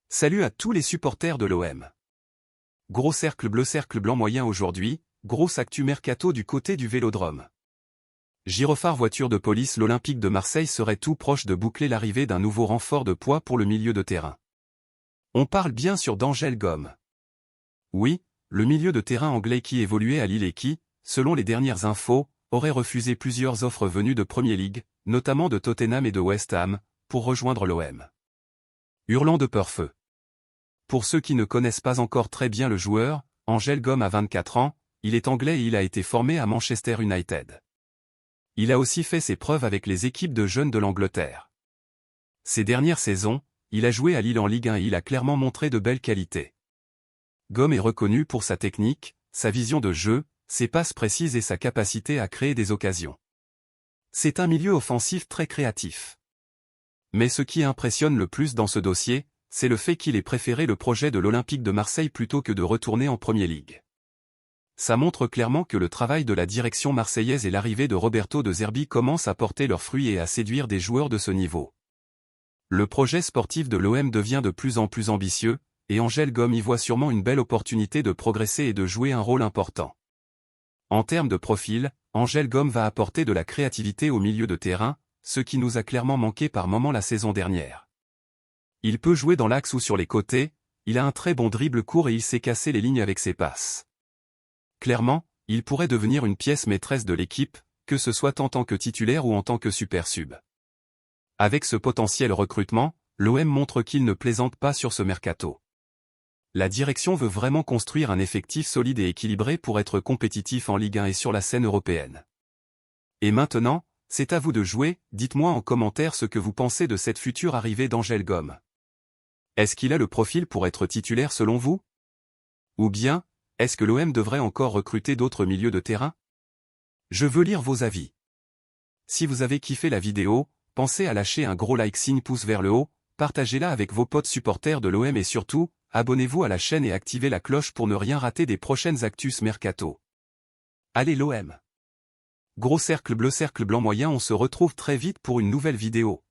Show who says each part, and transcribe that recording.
Speaker 1: Salut à tous les supporters de l'OM. Gros cercle bleu cercle blanc moyen aujourd'hui, grosse actu mercato du côté du Vélodrome. Gyrophare voiture de police. L'Olympique de Marseille serait tout proche de boucler l'arrivée d'un nouveau renfort de poids pour le milieu de terrain. On parle bien sûr d'Angel Gomes. Oui, le milieu de terrain anglais qui évoluait à Lille et qui, selon les dernières infos, aurait refusé plusieurs offres venues de Premier League, notamment de Tottenham et de West Ham, pour rejoindre l'OM. Hurlant de peur-feu. Pour ceux qui ne connaissent pas encore très bien le joueur, Angel Gomes a 24 ans, il est anglais et il a été formé à Manchester United. Il a aussi fait ses preuves avec les équipes de jeunes de l'Angleterre. Ces dernières saisons, il a joué à Lille en Ligue 1 et il a clairement montré de belles qualités. Gomes est reconnu pour sa technique, sa vision de jeu, ses passes précises et sa capacité à créer des occasions. C'est un milieu offensif très créatif. Mais ce qui impressionne le plus dans ce dossier, c'est le fait qu'il ait préféré le projet de l'Olympique de Marseille plutôt que de retourner en Premier League. Ça montre clairement que le travail de la direction marseillaise et l'arrivée de Roberto De Zerbi commencent à porter leurs fruits et à séduire des joueurs de ce niveau. Le projet sportif de l'OM devient de plus en plus ambitieux, et Angel Gomes y voit sûrement une belle opportunité de progresser et de jouer un rôle important. En termes de profil, Angel Gomes va apporter de la créativité au milieu de terrain, ce qui nous a clairement manqué par moments la saison dernière. Il peut jouer dans l'axe ou sur les côtés, il a un très bon dribble court et il sait casser les lignes avec ses passes. Clairement, il pourrait devenir une pièce maîtresse de l'équipe, que ce soit en tant que titulaire ou en tant que super sub. Avec ce potentiel recrutement, l'OM montre qu'il ne plaisante pas sur ce mercato. La direction veut vraiment construire un effectif solide et équilibré pour être compétitif en Ligue 1 et sur la scène européenne. Et maintenant, c'est à vous de jouer, dites-moi en commentaire ce que vous pensez de cette future arrivée d'Angel Gomes. Est-ce qu'il a le profil pour être titulaire selon vous? Ou bien, est-ce que l'OM devrait encore recruter d'autres milieux de terrain? Je veux lire vos avis. Si vous avez kiffé la vidéo, pensez à lâcher un gros like signe pouce vers le haut, partagez-la avec vos potes supporters de l'OM et surtout, abonnez-vous à la chaîne et activez la cloche pour ne rien rater des prochaines actus mercato. Allez l'OM! Gros cercle bleu cercle blanc moyen, on se retrouve très vite pour une nouvelle vidéo.